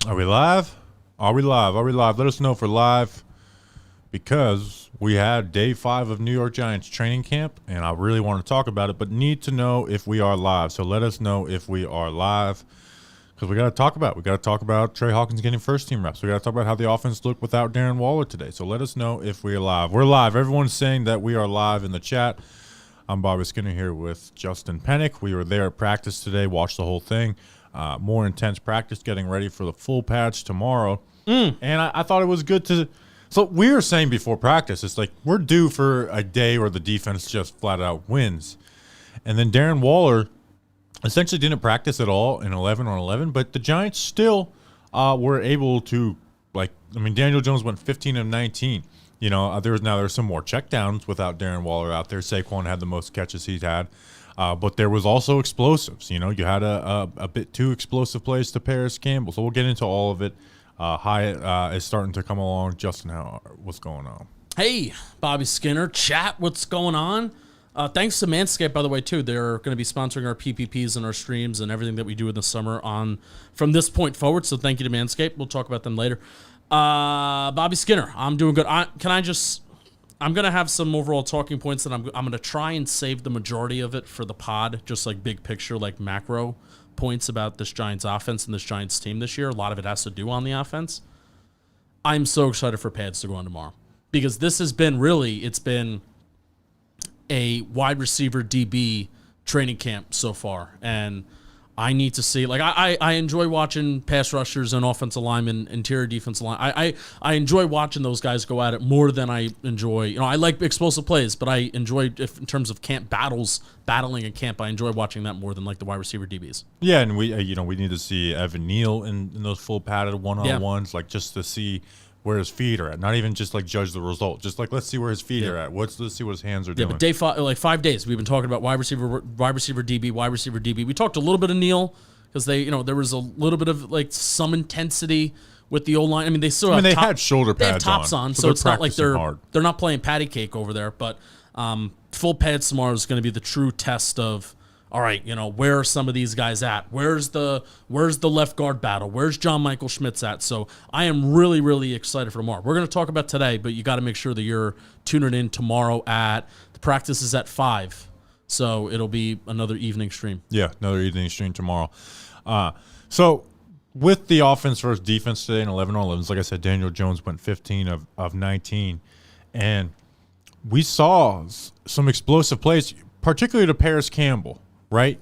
Are we live? Are we live? Are we live? Let us know if we're live because we had day 5 of New York Giants training camp, and I really want to talk about it, but need to know if we are live. So let us know if we are live because we got to talk about it. We got to talk about Trey Hawkins getting first-team reps. We got to talk about how the offense looked without Darren Waller today. So let us know if we are live. We're live. Everyone's saying that we are live in the chat. I'm Bobby Skinner here with Justin Penik. We were there at practice today, watched the whole thing. More intense practice, getting ready for the full patch tomorrow. And I thought it was good to – so we were saying before practice, it's like we're due for a day where the defense just flat out wins. And then Darren Waller essentially didn't practice at all in 11 on 11, but the Giants still were able to – Daniel Jones went 15 of 19. You know, there's some more checkdowns without Darren Waller out there. Saquon had the most catches he's had. But there was also explosives. You know, you had a bit too explosive plays to Paris Campbell. So we'll get into all of it. Hyatt is starting to come along. Justin, what's going on? Hey, Bobby Skinner. Chat, what's going on? Thanks to Manscaped, by the way, too. They're going to be sponsoring our PPPs and our streams and everything that we do in the summer from this point forward. So thank you to Manscaped. We'll talk about them later. Bobby Skinner, I'm doing good. I'm going to have some overall talking points that I'm going to try and save the majority of it for the pod, just like big picture, like macro points about this Giants offense and this Giants team this year. A lot of it has to do on the offense. I'm so excited for pads to go on tomorrow because this has been it's been a wide receiver DB training camp so far. And I need to see, I enjoy watching pass rushers and offensive linemen, interior defensive line. I enjoy watching those guys go at it more than I enjoy, I like explosive plays, but I enjoy, in terms of camp battling in camp, I enjoy watching that more than the wide receiver DBs. Yeah, and we need to see Evan Neal in those full padded one-on-ones, just to see where his feet are at. Not even just judge the result. Just let's see where his feet are at. Let's see what his hands are doing. Yeah, but day 5, 5 days we've been talking about wide receiver DB. We talked a little bit of Neal because there was a little bit of some intensity with the O-line. I mean, they still have they had shoulder pads they have tops on, so it's not like they're not playing patty cake over there. But full pads tomorrow is going to be the true test of, all right, where are some of these guys at? Where's the left guard battle? Where's John Michael Schmitz at? So I am really, really excited for tomorrow. We're going to talk about today, but you got to make sure that you're tuning in tomorrow the practice is at 5. So it'll be another evening stream. Yeah, another evening stream tomorrow. So with the offense versus defense today in 11 on 11, like I said, Daniel Jones went 15 of 19. And we saw some explosive plays, particularly to Paris Campbell. Right?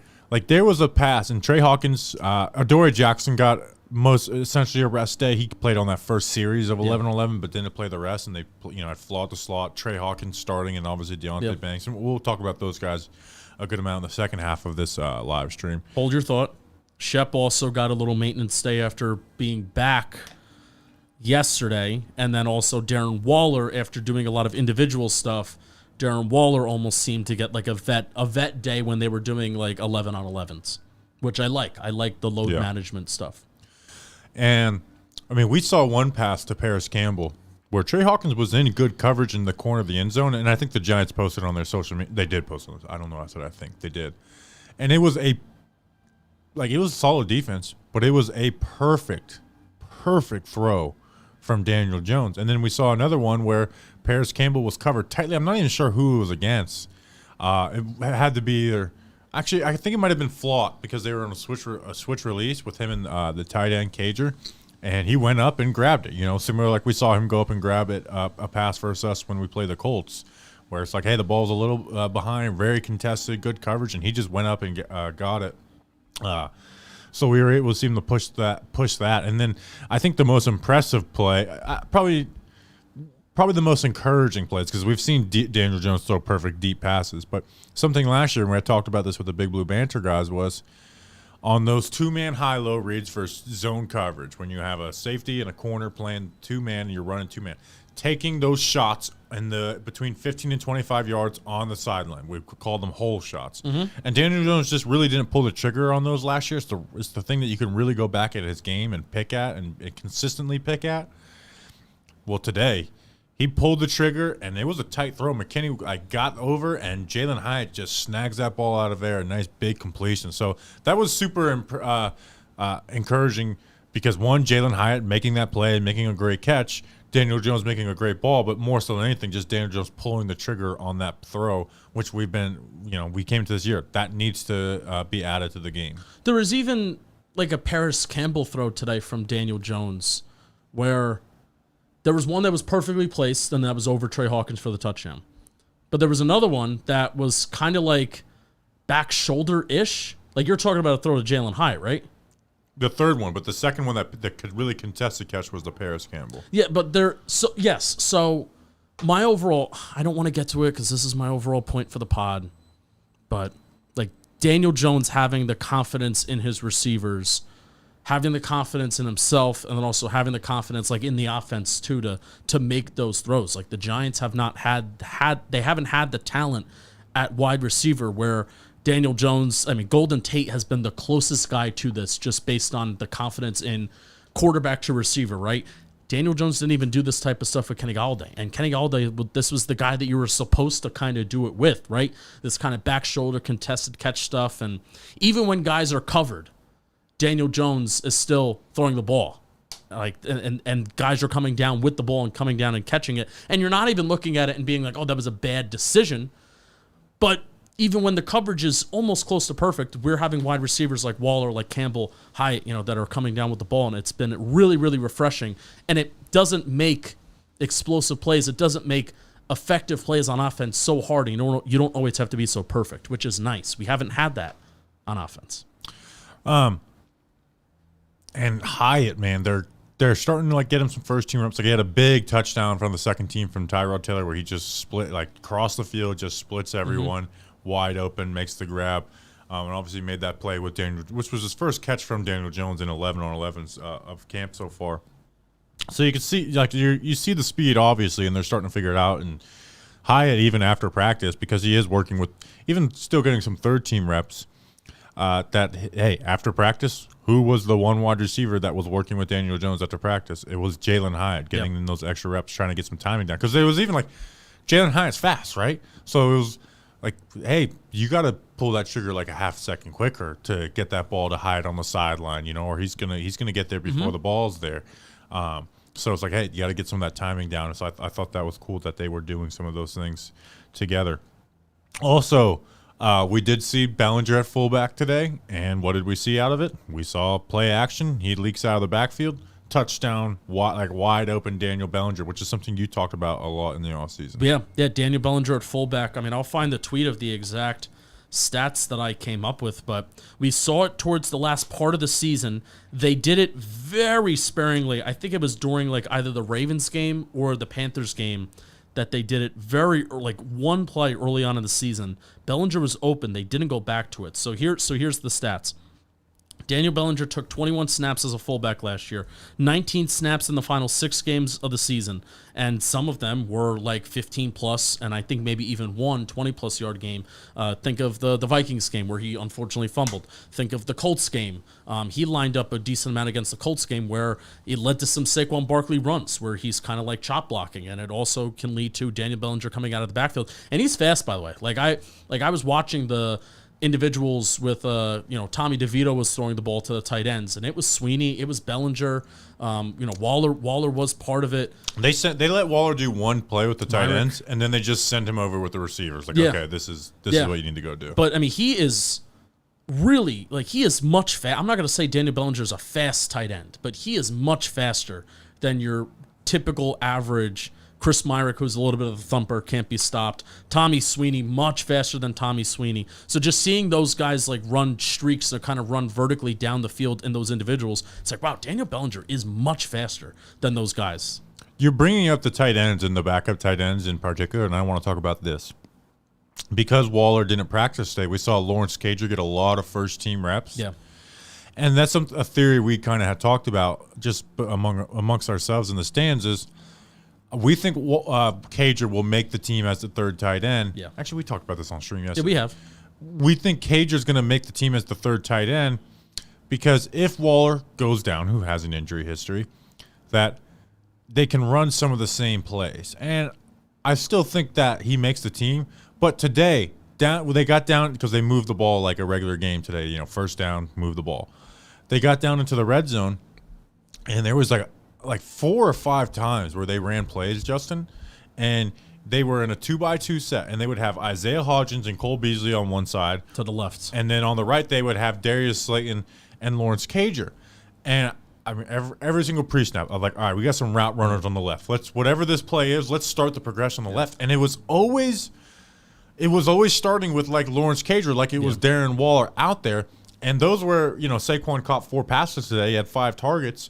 There was a pass, and Trey Hawkins, Adoree Jackson got essentially a rest day. He played on that first series of 11-11, but didn't play the rest, and they had flawed the slot. Trey Hawkins starting, and obviously Deontay Banks. And we'll talk about those guys a good amount in the second half of this live stream. Hold your thought. Shep also got a little maintenance day after being back yesterday, and then also Darren Waller after doing a lot of individual stuff. Darren Waller almost seemed to get a vet day when they were doing 11 on 11s, which I like. I like the load management stuff. And we saw one pass to Paris Campbell where Trey Hawkins was in good coverage in the corner of the end zone, and I think the Giants posted on their social media. They did post on this. I don't know. That's what I think they did. And it was it was solid defense, but it was a perfect throw from Daniel Jones. And then we saw another one where Paris Campbell was covered tightly. I'm not even sure who it was against. It had to be either. Actually, I think it might have been Flott because they were on a switch release with him and the tight end Cager, and he went up and grabbed it. Similar like we saw him go up and grab it a pass versus us when we play the Colts, where it's hey, the ball's a little behind, very contested, good coverage, and he just went up and got it. So we were able to see him to push that, and then I think the most impressive play, probably the most encouraging plays, because we've seen Daniel Jones throw perfect deep passes, but something last year when I talked about this with the Big Blue Banter guys was on those two-man high-low reads for zone coverage, when you have a safety and a corner playing two-man and you're running two-man, taking those shots in between 15 and 25 yards on the sideline. We call them hole shots. Mm-hmm. And Daniel Jones just really didn't pull the trigger on those last year. It's the thing that you can really go back at his game and pick at and consistently pick at. Well, today he pulled the trigger, and it was a tight throw. McKinney got over, and Jalen Hyatt just snags that ball out of there. A nice big completion. So that was super encouraging because one, Jalen Hyatt making that play and making a great catch, Daniel Jones making a great ball, but more so than anything, just Daniel Jones pulling the trigger on that throw, which we came to this year. That needs to be added to the game. There was even like a Paris Campbell throw today from Daniel Jones where there was one that was perfectly placed and that was over Trey Hawkins for the touchdown. But there was another one that was kind of like back shoulder-ish. Like you're talking about a throw to Jalen Hyatt, right? The third one, but the second one that could really contest the catch was the Paris Campbell. Yeah, but So my overall, I don't want to get to it because this is my overall point for the pod, but like Daniel Jones having the confidence in his receivers, having the confidence in himself, and then also having the confidence like in the offense too to make those throws. Like the Giants have not they haven't had the talent at wide receiver where Daniel Jones, Golden Tate has been the closest guy to this just based on the confidence in quarterback to receiver, right? Daniel Jones didn't even do this type of stuff with Kenny Galladay. And Kenny Galladay, this was the guy that you were supposed to kind of do it with, right? This kind of back shoulder contested catch stuff. And even when guys are covered, Daniel Jones is still throwing the ball. Like and guys are coming down with the ball and coming down and catching it. And you're not even looking at it and being like, oh, that was a bad decision. But even when the coverage is almost close to perfect, we're having wide receivers like Waller, like Campbell, Hyatt, that are coming down with the ball, and it's been really, really refreshing. And it doesn't make explosive plays. It doesn't make effective plays on offense so hard. You don't always have to be so perfect, which is nice. We haven't had that on offense. And Hyatt, man, they're starting to like get him some first team reps. Like he had a big touchdown from the second team from Tyrod Taylor where he just split like across the field, just splits everyone. Wide open, makes the grab, and obviously made that play with Daniel, which was his first catch from Daniel Jones in 11-on-11s of camp so far. So you can see, like you see the speed obviously, and they're starting to figure it out. And Hyatt, even after practice, because he is working with, even still getting some third team reps. After practice, who was the one wide receiver that was working with Daniel Jones after practice? It was Jalen Hyatt getting in those extra reps, trying to get some timing down. Because it was even like Jalen Hyatt's fast, right? So it was like, hey, you got to pull that trigger like a half second quicker to get that ball to Hyatt on the sideline, or he's gonna get there before the ball's there. So it's like, hey, you got to get some of that timing down. So I thought that was cool that they were doing some of those things together. Also, we did see Bellinger at fullback today, and what did we see out of it? We saw play action. He leaks out of the backfield. Touchdown, wide open Daniel Bellinger, which is something you talked about a lot in the offseason. Yeah, Daniel Bellinger at fullback. I'll find the tweet of the exact stats that I came up with, but we saw it towards the last part of the season. They did it very sparingly. I think it was during like either the Ravens game or the Panthers game that they did it very like one play early on in the season. Bellinger was open. They didn't go back to it. So here's the stats. Daniel Bellinger took 21 snaps as a fullback last year, 19 snaps in the final 6 games of the season, and some of them were like 15-plus, and I think maybe even one 20-plus yard game. Think of the Vikings game where he unfortunately fumbled. Think of the Colts game. He lined up a decent amount against the Colts game where it led to some Saquon Barkley runs where he's kind of like chop blocking, and it also can lead to Daniel Bellinger coming out of the backfield. And he's fast, by the way. Like I was watching the individuals with Tommy DeVito was throwing the ball to the tight ends, and it was Sweeney, it was Bellinger, Waller was part of it. They let Waller do one play with the tight ends, and then they just sent him over with the receivers. Like, okay, this is what you need to go do. But he is really he is much fast. I'm not going to say Daniel Bellinger is a fast tight end, but he is much faster than your typical average. Chris Myrick, who's a little bit of a thumper, can't be stopped. Tommy Sweeney, much faster than Tommy Sweeney. So just seeing those guys run streaks or kind of run vertically down the field in those individuals, it's like, wow, Daniel Bellinger is much faster than those guys. You're bringing up the tight ends and the backup tight ends in particular, and I want to talk about this. Because Waller didn't practice today, we saw Lawrence Cager get a lot of first-team reps. Yeah. And that's a theory we kind of had talked about just amongst ourselves in the stands is we think Cager will make the team as the third tight end. Yeah. Actually, we talked about this on stream yesterday. Yeah, we have. We think Cager's going to make the team as the third tight end because if Waller goes down, who has an injury history, that they can run some of the same plays. And I still think that he makes the team. But today, they got down because they moved the ball like a regular game today. First down, move the ball. They got down into the red zone. And there was like 4 or 5 times where they ran plays, Justin, and they were in a 2x2 set, and they would have Isaiah Hodgins and Cole Beasley on one side. To the left. And then on the right, they would have Darius Slayton and Lawrence Cager. And I mean, every single pre-snap, I'm like, all right, we got some route runners on the left. Whatever this play is, let's start the progression on the left. And it was always starting with like Lawrence Cager, like it was Darren Waller out there. And those were, Saquon caught 4 passes today. He had 5 targets.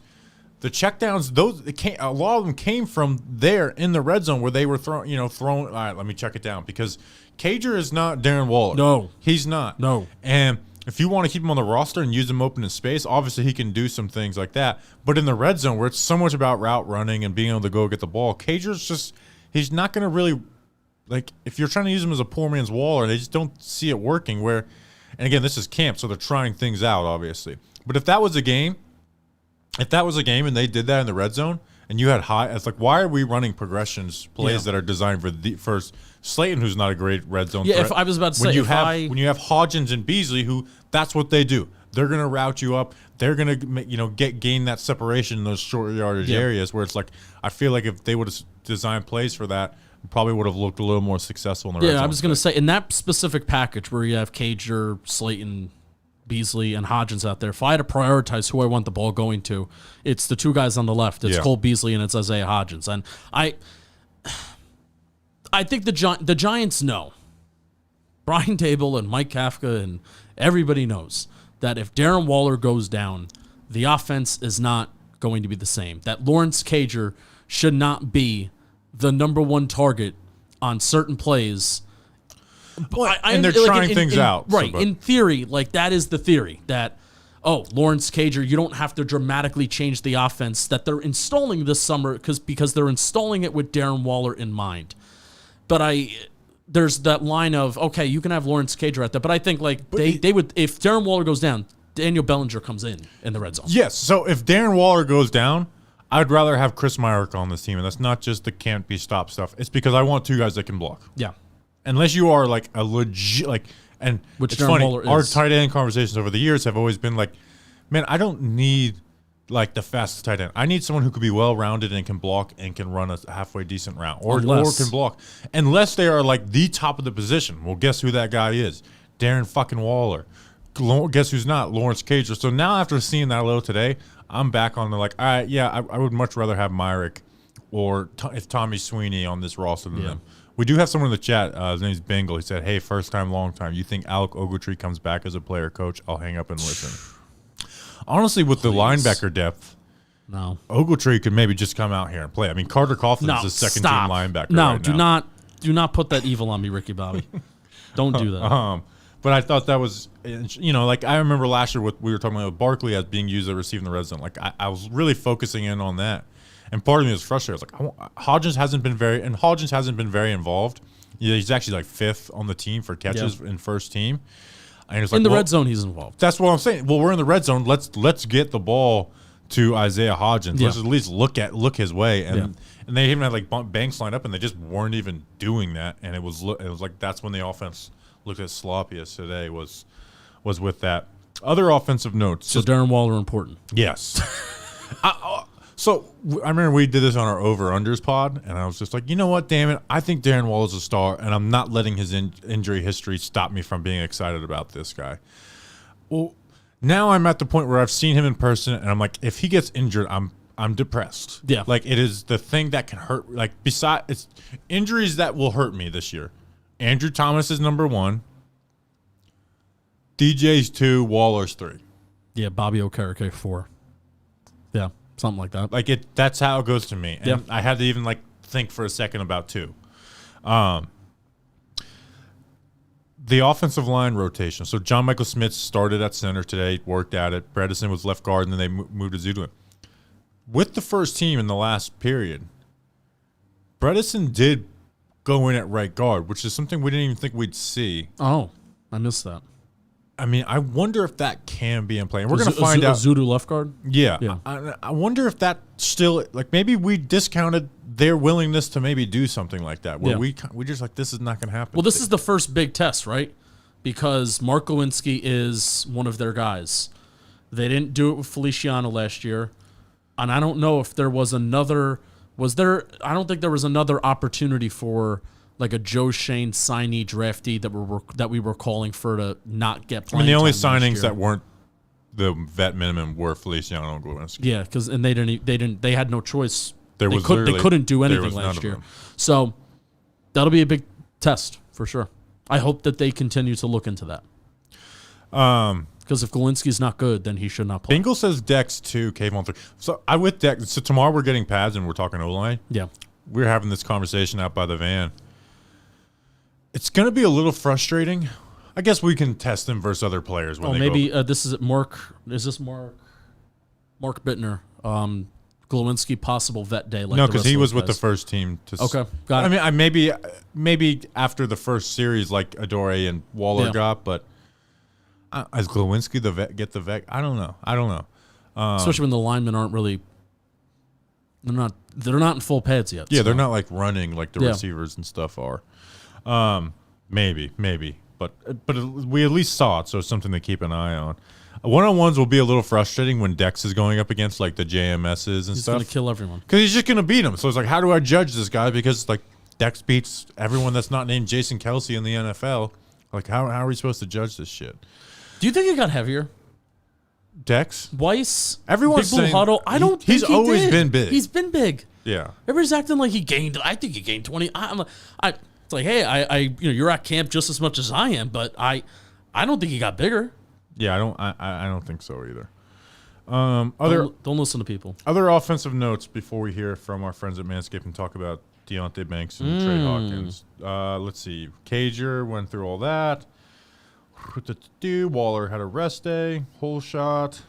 The checkdowns, a lot of them came from there in the red zone where they were throwing. All right, let me check it down, because Cager is not Darren Waller. No, he's not. No, and if you want to keep him on the roster and use him open in space, obviously he can do some things like that. But in the red zone, where it's so much about route running and being able to go get the ball, he's not going to really, like, if you're trying to use him as a poor man's Waller, they just don't see it working. And again, this is camp, so they're trying things out, obviously. But if that was a game and they did that in the red zone, and you had it's like, why are we running plays that are designed for the first Slayton, who's not a great red zone threat? If I was about to when say, when you have Hodgins and Beasley, who that's what they do. They're gonna route you up. They're gonna gain that separation in those short yardage areas where it's like, I feel like if they would have designed plays for that, probably would have looked a little more successful in the red zone. I was gonna say, in that specific package where you have Cager, Slayton, Beasley, and Hodgins out there, if I had to prioritize who I want the ball going to, it's the 2 guys on the left. It's Cole Beasley and it's Isaiah Hodgins. And I think the Giants know. Brian Dable and Mike Kafka and everybody knows that if Darren Waller goes down, the offense is not going to be the same. That Lawrence Cager should not be the number 1 target on certain plays. And they're trying things out. Right. So, in theory, that is the theory that, Lawrence Cager, you don't have to dramatically change the offense that they're installing this summer because they're installing it with Darren Waller in mind. But there's that line of, okay, you can have Lawrence Cager out there, but I think they would, if Darren Waller goes down, Daniel Bellinger comes in the red zone. Yes. So if Darren Waller goes down, I'd rather have Chris Myrick on this team, and that's not just the can't be stopped stuff. It's because I want 2 guys that can block. Yeah. Unless you are like a legit, which it's funny, our tight end conversations over the years have always been like, man, I don't need like the fastest tight end. I need someone who could be well-rounded and can block and can run a halfway decent route or can block. Unless they are like the top of the position. Well, guess who that guy is? Darren fucking Waller. Guess who's not? Lawrence Cager. So now after seeing that a little today, I'm back on the all right, I would much rather have Myrick or if Tommy Sweeney on this roster than them. We do have someone in the chat. His name's Bengal. He said, hey, first time, long time. You think Alec Ogletree comes back as a player coach? I'll hang up and listen. Honestly, with the linebacker depth, no, Ogletree could maybe just come out here and play. I mean, Carter Coughlin is a second-team linebacker right now. Do not put that evil on me, Ricky Bobby. Don't do that. But I thought that was, I remember last year we were talking about Barkley as being used at receiving the red zone. I was really focusing in on that. And part of me was frustrated. I was like, Hodgins hasn't been very involved. Yeah, he's actually 5th on the team for catches in first team. And in the red zone, he's involved. That's what I'm saying. Well, we're in the red zone. Let's get the ball to Isaiah Hodgins. Let's at least look his way. And they even had banks lined up, and they just weren't even doing that. And it was like that's when the offense looked as sloppy as today was with that. Other offensive notes. So Darren Waller important. Yes. So I remember we did this on our over-unders pod, and I was just like, you know what, damn it, I think Darren Waller's a star, and I'm not letting his injury history stop me from being excited about this guy. Well, now I'm at the point where I've seen him in person, and I'm like, if he gets injured, I'm depressed. Yeah. It is the thing that can hurt. It's injuries that will hurt me this year. Andrew Thomas is number 1. DJ's 2, Waller's 3. Yeah, Bobby Okereke 4. Yeah. Something like that. That's how it goes to me. And I had to even think for a second about 2. The offensive line rotation. So John Michael Smith started at center today, worked at it. Bredesen was left guard, and then they moved to Zudwin. With the first team in the last period, Bredesen did go in at right guard, which is something we didn't even think we'd see. Oh, I missed that. I mean, I wonder if that can be in play. And we're going to find out. Zudu left guard? Yeah. I wonder if that still, maybe we discounted their willingness to maybe do something like that, where we just this is not going to happen. Well, this is the first big test, right? Because Mark Lewinsky is one of their guys. They didn't do it with Feliciano last year. And I don't know if there was another. Was there? I don't think there was another opportunity for like a Joe Shane signee draftee that we were calling for to not get playing. The only time last signings year. that weren't the vet minimum were Feliciano and Glowinski. Yeah, because they had no choice. They couldn't do anything was none last of year. them. So that'll be a big test for sure. I hope that they continue to look into that. Because if Glowinski's not good, then he should not play. Bingle says Dex 2, Kayvon 3. So I with Dex. So tomorrow we're getting pads and we're talking O-line. Yeah. We're having this conversation out by the van. It's going to be a little frustrating. I guess we can test them versus other players. When Maybe this is Mark. Is this Mark Bittner? Glowinski possible vet day. Like no, because he was with the first team. Okay, got it. I mean, maybe after the first series, like Adore and Waller got, but is Glowinski the vet? Get the vet? I don't know. Especially when the linemen aren't really. They're not in full pads yet. Yeah, so. they're not like running like the receivers and stuff are. Maybe, but we at least saw it, so it's something to keep an eye on. One-on-ones will be a little frustrating when Dex is going up against like the JMSs and He's stuff. going to kill everyone. Because he's just going to beat them. So it's like, how do I judge this guy? Because like Dex beats everyone that's not named Jason Kelsey in the NFL. Like, how are we supposed to judge this shit? Do you think he got heavier? Dex? Weiss? Everyone's Big Blue saying Huddle? I don't think he's he always did. been big. He's been big. Yeah. Everybody's acting like he gained. I think he gained 20. It's like, hey, you're at camp just as much as I am, but I don't think he got bigger. Yeah, I don't think so either. Don't listen to people. Other offensive notes before we hear from our friends at Manscaped and talk about Deontay Banks and Trey Hawkins. Let's see. Cager went through all that. Waller had a rest day. Whole shot.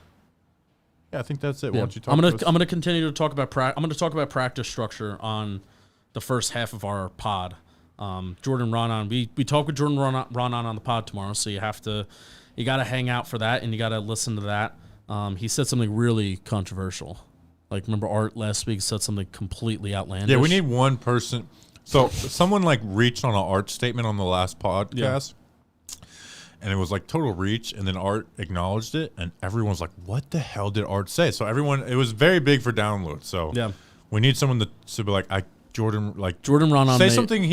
Yeah, I think that's it. Why don't you talk I'm about gonna continue to talk about I'm gonna talk about practice structure on the first half of our pod. Jordan Ronan. We talk with Jordan Ronan on the pod tomorrow, so you got to hang out for that, and you got to listen to that. He said something really controversial. Like, remember Art last week said something completely outlandish? Yeah, we need one person. So someone like reached on an Art statement on the last podcast, and it was like total reach, and then Art acknowledged it, and everyone's like, what the hell did Art say? So it was very big for download. So we need someone to be like, Jordan Ronan say something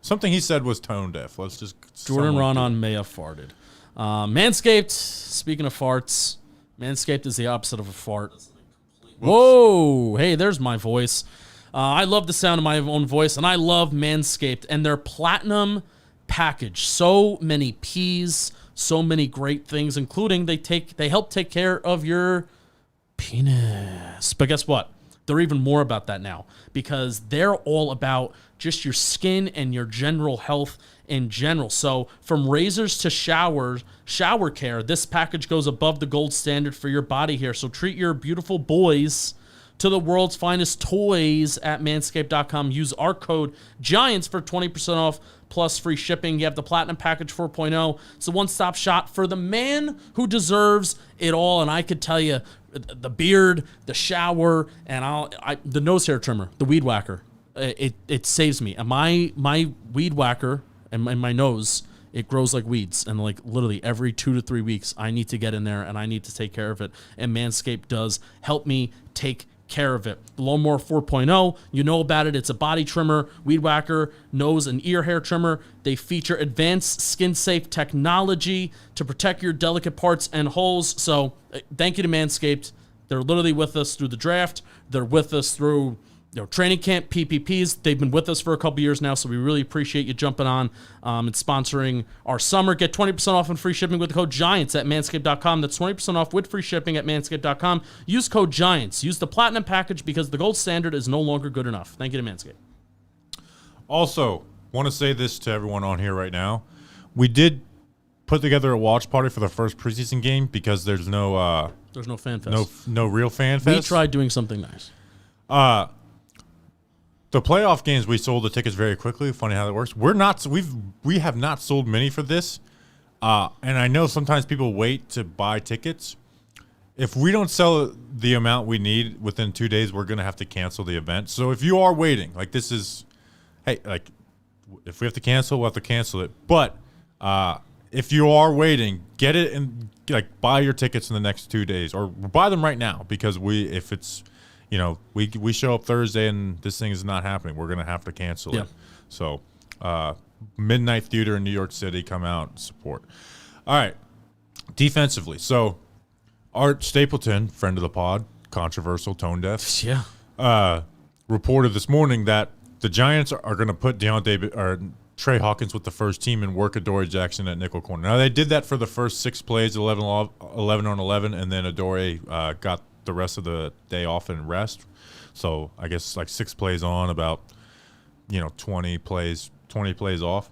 something he said was tone deaf. Let's just Jordan Ronan may have farted. Manscaped, speaking of farts, Manscaped is the opposite of a fart. Whoa, hey, there's my voice. I love the sound of my own voice, and I love Manscaped and their platinum package. So many P's, so many great things, including they help take care of your penis. But guess what? They're even more about that now because they're all about just your skin and your general health in general. So from razors to shower care, this package goes above the gold standard for your body hair. So treat your beautiful boys to the world's finest toys at manscaped.com. Use our code GIANTS for 20% off plus free shipping. You have the Platinum Package 4.0. It's a one-stop shop for the man who deserves it all. And I could tell you, the beard, the shower, and the nose hair trimmer, the weed whacker, it saves me. And my weed whacker and my nose, it grows like weeds. And like literally every 2 to 3 weeks, I need to get in there and I need to take care of it. And Manscaped does help me take care of it. The Lawnmower 4.0, you know about it. It's a body trimmer, weed whacker, nose and ear hair trimmer. They feature advanced skin-safe technology to protect your delicate parts and holes. So thank you to Manscaped. They're literally with us through the draft. They're with us through training camp, PPPs. They've been with us for a couple years now, so we really appreciate you jumping on and sponsoring our summer. Get 20% off and free shipping with the code GIANTS at manscaped.com. That's 20% off with free shipping at manscaped.com. Use code GIANTS. Use the Platinum Package because the gold standard is no longer good enough. Thank you to Manscaped. Also, want to say this to everyone on here right now. We did put together a watch party for the first preseason game because there's no fan fest. No real fan fest. We tried doing something nice. The playoff games, we sold the tickets very quickly. Funny how that works. We have not sold many for this, and I know sometimes people wait to buy tickets. If we don't sell the amount we need within 2 days, we're gonna have to cancel the event. So if you are waiting, like this is, hey, like if we have to cancel, we'll have to cancel it. But if you are waiting, get it and buy your tickets in the next 2 days, or buy them right now, because if it's, we show up Thursday and this thing is not happening, we're gonna have to cancel it. So, Midnight Theater in New York City, come out and support. All right, defensively. So, Art Stapleton, friend of the pod, controversial, tone deaf, reported this morning that the Giants are going to put Trey Hawkins with the first team and work Adoree Jackson at nickel corner. Now, they did that for the first 6 plays, 11 on 11, and then Adoree got the rest of the day off and rest. So I guess 6 plays on, about 20 plays off.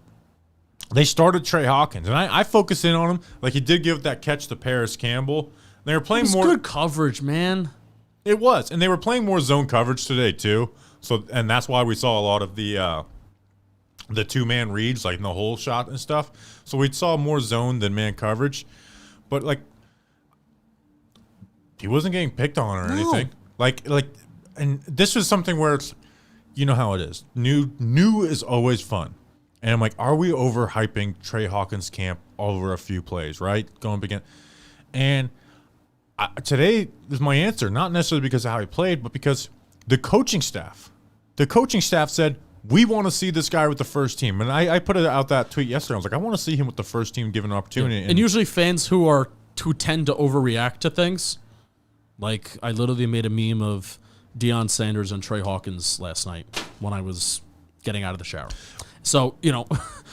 They started Trey Hawkins, and I focus in on him. He did give that catch to Paris Campbell. They were playing more good coverage, man. It was, and they were playing more zone coverage today too. So, and that's why we saw a lot of the 2-man reads, in the hole shot and stuff. So we saw more zone than man coverage, but he wasn't getting picked on or anything. And this was something where it's, how it is. New is always fun, and I'm are we overhyping Trey Hawkins' camp over a few plays, right? Going begin, and today is my answer, not necessarily because of how he played, but because the coaching staff said, we want to see this guy with the first team. And I put it out that tweet yesterday. I was I want to see him with the first team given an opportunity. And usually fans who tend to overreact to things, I literally made a meme of Deion Sanders and Trey Hawkins last night when I was getting out of the shower. So,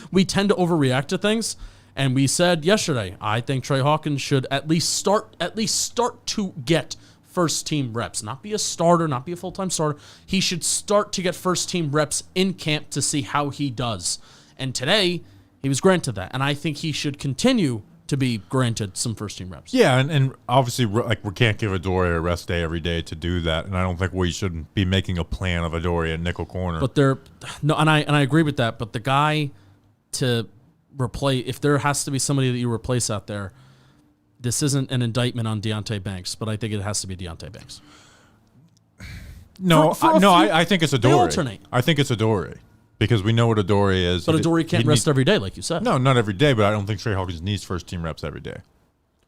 we tend to overreact to things. And we said yesterday, I think Trey Hawkins should at least start to get first team reps. Not be a starter, not be a full-time starter. He should start to get first team reps in camp to see how he does. And today, he was granted that. And I think he should continue to be granted some first team reps. Yeah, and obviously we can't give Adoree a rest day every day to do that. And I don't think we should be making a plan of Adoree at nickel corner. But I agree with that. But the guy to replace, if there has to be somebody that you replace out there, this isn't an indictment on Deonte Banks, but I think it has to be Deonte Banks. I think it's Adoree. Alternate. I think it's Adoree because we know what Adoree is. But Adoree can't rest every day, like you said. No, not every day, but I don't think Trey Hawkins needs first team reps every day.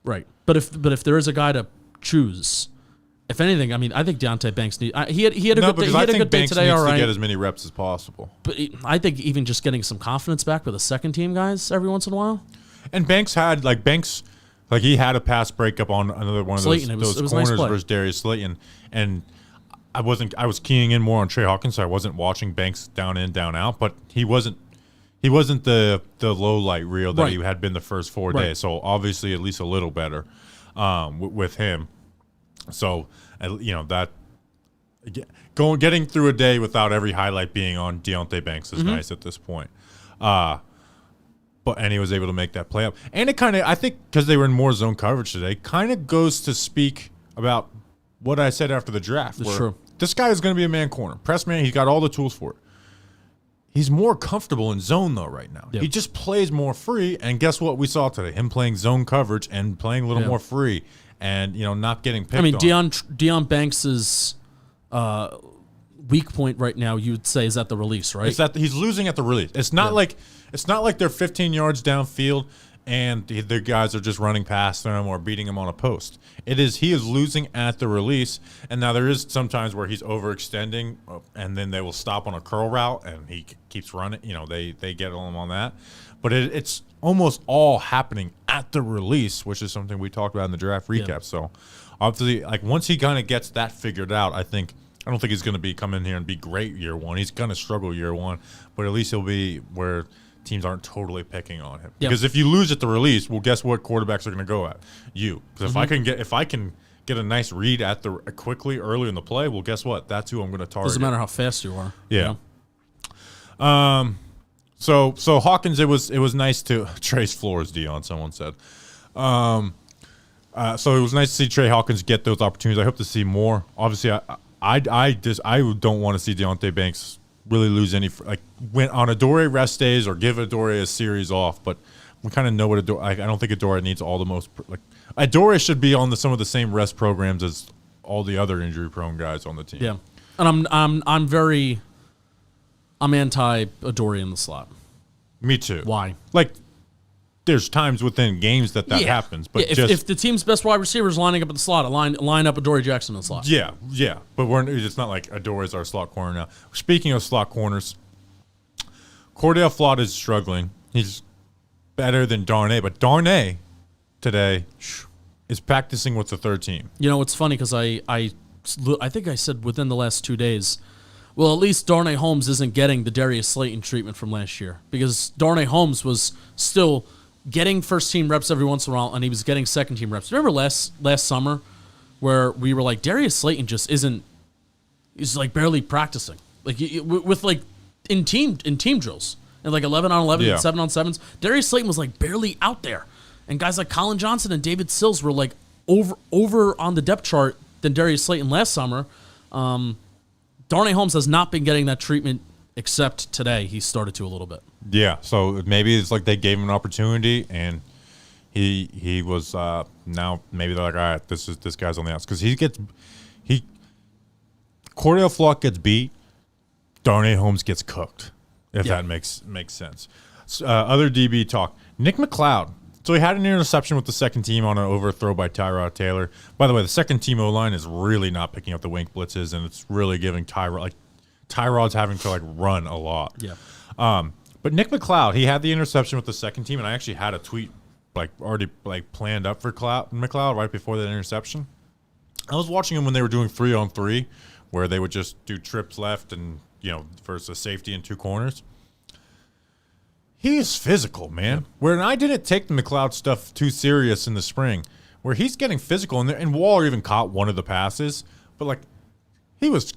Right. But if there is a guy to choose, if anything, I think Deonte Banks needs. He had a good day. He had a good day today. All right. To get as many reps as possible. But I think even just getting some confidence back with the second team guys every once in a while. And Banks had he had a pass breakup on another one of those corners versus Darius Slayton, and I was keying in more on Trey Hawkins, so I wasn't watching Banks down in, down out, but he wasn't the low light reel that he had been the first 4 days. So obviously at least a little better with him. So that getting through a day without every highlight being on Deonte Banks is nice at this point. And he was able to make that play up. And it kind of, I think, because they were in more zone coverage today, kind of goes to speak about what I said after the draft. That's true. This guy is going to be a man corner. Press man, he's got all the tools for it. He's more comfortable in zone, though, right now. Yep. He just plays more free. And guess what we saw today? Him playing zone coverage and playing a little more free and, not getting picked on. Deion Banks' weak point right now, you would say, is at the release, right? It's that he's losing at the release. It's not like they're 15 yards downfield and the guys are just running past them or beating him on a post. He is losing at the release, and now there is sometimes where he's overextending, and then they will stop on a curl route, and he keeps running. They get him on that, but it's almost all happening at the release, which is something we talked about in the draft recap. Yeah. So, obviously, once he kind of gets that figured out, I don't think he's going to come in here and be great year one. He's going to struggle year one, but at least he'll be where teams aren't totally picking on him. Yep. Because if you lose at the release, well, guess what quarterbacks are going to go at? You. Because if I can get a nice read at the quickly early in the play, well, guess what? That's who I'm going to target. Doesn't matter how fast you are. Yeah. So Hawkins, it was nice to Trey's floors, Dion. Someone said. So it was nice to see Trey Hawkins get those opportunities. I hope to see more. Obviously, I don't want to see Deonte Banks really lose any went on Adoree rest days or give Adoree a series off, but we kind of know what Adoree. I don't think Adoree needs all the most. Adoree should be on some of the same rest programs as all the other injury-prone guys on the team. Yeah, and I'm anti Adoree in the slot. Me too. Why? there's times within games that happens. But if the team's best wide receiver is lining up at the slot, line up Adoree Jackson in the slot. Yeah. But it's not like Adoree is our slot corner now. Speaking of slot corners, Cordell Flott is struggling. He's better than Darnay, but Darnay today is practicing with the third team. You know, it's funny because I think I said within the last 2 days, well, at least Darnay Holmes isn't getting the Darius Slayton treatment from last year, because Darnay Holmes was still getting first-team reps every once in a while, and he was getting second-team reps. Remember last summer where we were like, Darius Slayton just isn't – he's like barely practicing. Like with like in team drills and like 11-on-11 and 7-on-7s, Darius Slayton was like barely out there. And guys like Colin Johnson and David Sills were like over on the depth chart than Darius Slayton last summer. Darnay Holmes has not been getting that treatment, except today he started to a little bit. Yeah, so maybe it's like they gave him an opportunity, and he was now maybe they're like, all right, this guy's on the outs, because Cordell Flott gets beat, Darnay Holmes gets cooked, if that makes sense. Other DB talk, Nick McLeod. So he had an interception with the second team on an overthrow by Tyrod Taylor. By the way, the second team O-line is really not picking up the wink blitzes, and it's really giving Tyrod's having to run a lot. Yeah. But Nick McLeod, he had the interception with the second team, and I actually had a tweet already planned up for McLeod right before that interception. I was watching him when they were doing 3-on-3, where they would just do trips left and versus a safety and two corners. He is physical, man. Where I didn't take the McLeod stuff too serious in the spring, where he's getting physical, and Waller even caught one of the passes, but he was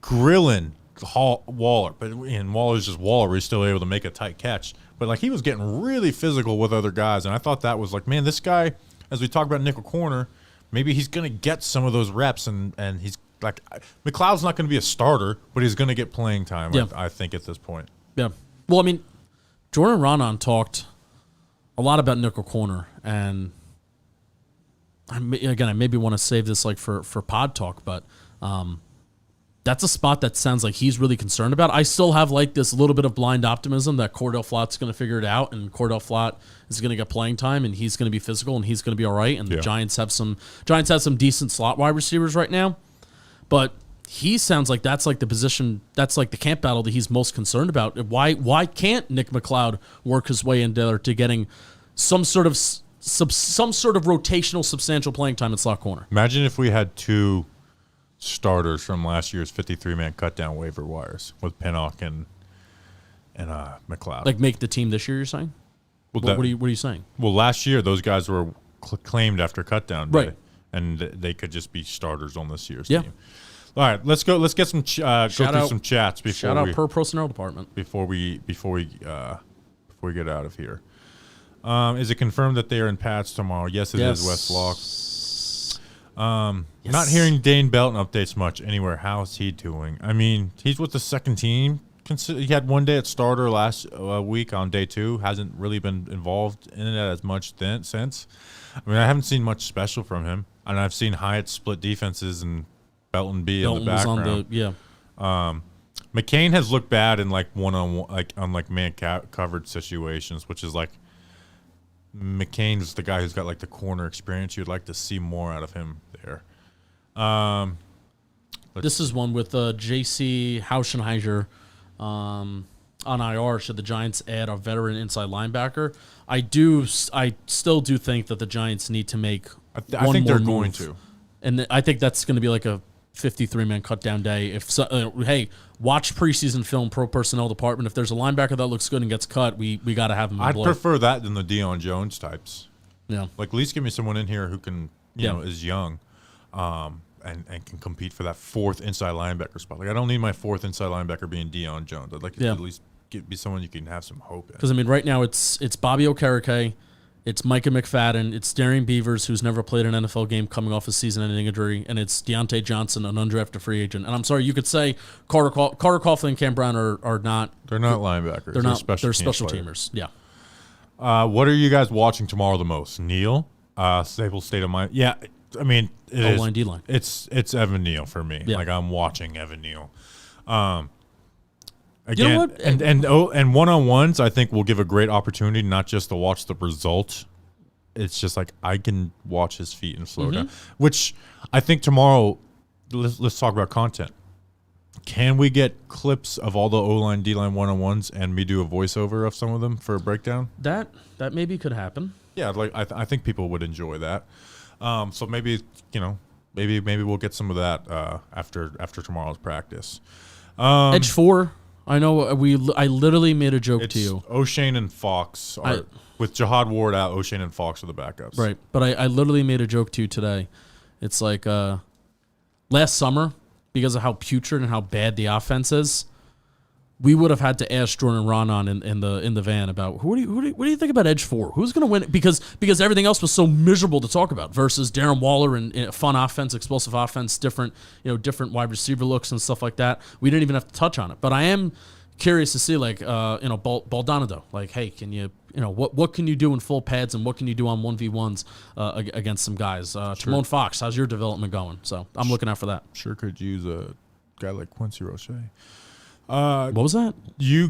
grilling Waller, but Waller's just Waller. He's still able to make a tight catch, but he was getting really physical with other guys, and I thought that was man, this guy, as we talk about nickel corner, maybe he's gonna get some of those reps, and he's McLeod's not gonna be a starter, but he's gonna get playing time. Yeah. I think at this point. Yeah. Well, I mean, Jordan Ronan talked a lot about nickel corner, and I maybe want to save this for pod talk, but that's a spot that sounds like he's really concerned about. I still have this little bit of blind optimism that Cordell Flott's going to figure it out, and Cordell Flott is going to get playing time, and he's going to be physical, and he's going to be all right. And the Giants have some decent slot wide receivers right now, but he sounds like that's the position, that's the camp battle that he's most concerned about. Why can't Nick McLeod work his way in there to getting some sort of rotational substantial playing time at slot corner? Imagine if we had two starters from last year's 53-man cut down waiver wires with Penik and McLeod. Make the team this year, you're saying? Well, what are you saying? Well, last year those guys were claimed after cut down day, and they could just be starters on this year's team. All right, let's go. Let's get some go through some chats before shout out per personnel department before we get out of here. Is it confirmed that they are in Pats tomorrow? Yes, it is. West Lock. Yes. Not hearing Dane Belton updates much anywhere. How is he doing? I mean, he's with the second team. He had 1 day at starter last week on day 2. Hasn't really been involved in it as much since. I mean, I haven't seen much special from him, and I've seen Hyatt split defenses and Belton be in the background. McCain has looked bad in one-on-one, on man coverage situations, which is McCain's the guy who's got the corner experience. You'd like to see more out of him there. This is one with J.C. Hauschenheiser on IR. Should the Giants add a veteran inside linebacker? I still do think that the Giants need to make I think they're going to. And I think that's going to be a 53-man cut down day. Hey, watch preseason film, pro personnel department. If there's a linebacker that looks good and gets cut, we got to have him. I'd prefer that than the Deion Jones types. Yeah, at least give me someone in here who can, is young, and can compete for that fourth inside linebacker spot. I don't need my fourth inside linebacker being Deion Jones. I'd like to at least be someone you can have some hope in. Because right now it's Bobby Okereke, it's Micah McFadden, it's Darian Beavers, who's never played an NFL game coming off a season-ending injury, and it's Deontay Johnson, an undrafted free agent. And I'm sorry, you could say Carter Coughlin and Cam Brown are not. They're not linebackers. They're special teamers. Yeah. What are you guys watching tomorrow the most? Neal, stable state of mind. Yeah, I mean, O-line, D-line. It's Evan Neal for me. Yeah. I'm watching Evan Neal. Again, know what? and one-on-ones, I think will give a great opportunity not just to watch the result. It's just like I can watch his feet and slow down, which I think tomorrow. Let's talk about content. Can we get clips of all the O-line, D-line one-on-ones and me do a voiceover of some of them for a breakdown? That maybe could happen. Yeah, like I think people would enjoy that. So maybe maybe we'll get some of that after tomorrow's practice. Edge 4. I know I literally made a joke It's to you. O'Shane and Fox are with Jihad Ward out. O'Shane and Fox are the backups. Right, but I literally made a joke to you today. It's like last summer, because of how putrid and how bad the offense is, we would have had to ask Jordan Ronan in the van about what do you think about Edge 4? Who's going to win? Because everything else was so miserable to talk about versus Darren Waller and a fun offense, explosive offense, different wide receiver looks and stuff like that. We didn't even have to touch on it. But I am curious to see Baldonado. Like, hey, can you what can you do in full pads and what can you do on 1v1s against some guys? Timon Fox, how's your development going? So I'm looking out for that. Sure could use a guy like Quincy Roche. What was that?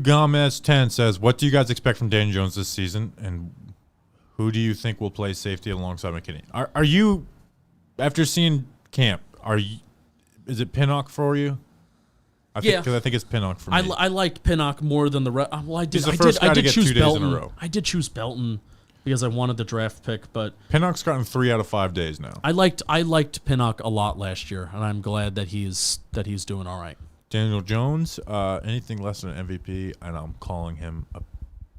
Gomez 10 says, what do you guys expect from Daniel Jones this season, and who do you think will play safety alongside McKinney? Are you, after seeing camp, is it Penik for you? Yeah, because I think it's Penik for me. I liked Penik more than the rest. Well, I did. He's the first guy to get 2 days in a row. I did choose Belton because I wanted the draft pick, but Penik's gotten 3 out of 5 days now. I liked Penik a lot last year, and I'm glad that he's doing all right. Daniel Jones, anything less than an MVP, and I'm calling him a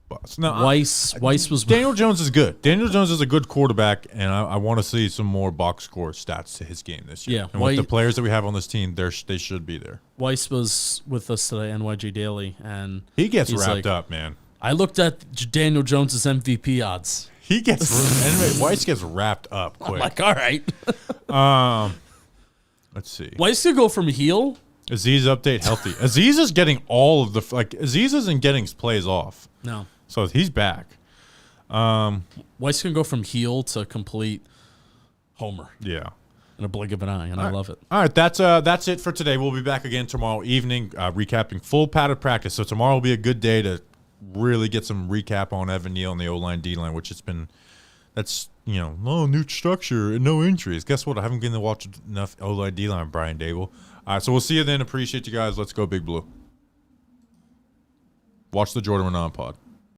bust. No, Weiss was Daniel Jones is good. Daniel Jones is a good quarterback, and I want to see some more box score stats to his game this year. Yeah, and with the players that we have on this team, they should be there. Weiss was with us today, NYG Daily, and he gets wrapped up, man. I looked at Daniel Jones's MVP odds. He gets anyway. Weiss gets wrapped up quick. I'm like, all right. Let's see. Weiss could go from heel. Aziz update healthy. Aziz is getting all of the Aziz isn't getting plays off. No. So he's back. Weiss can go from heel to complete homer. Yeah. In a blink of an eye, and I love it. All right, that's it for today. We'll be back again tomorrow evening, recapping full padded practice. So tomorrow will be a good day to really get some recap on Evan Neal and the O-line, D-line, which no new structure and no injuries. Guess what? I haven't been to watch enough O-line, D-line, Brian Dable. All right, so we'll see you then. Appreciate you guys. Let's go Big Blue. Watch the Jordan Renan pod.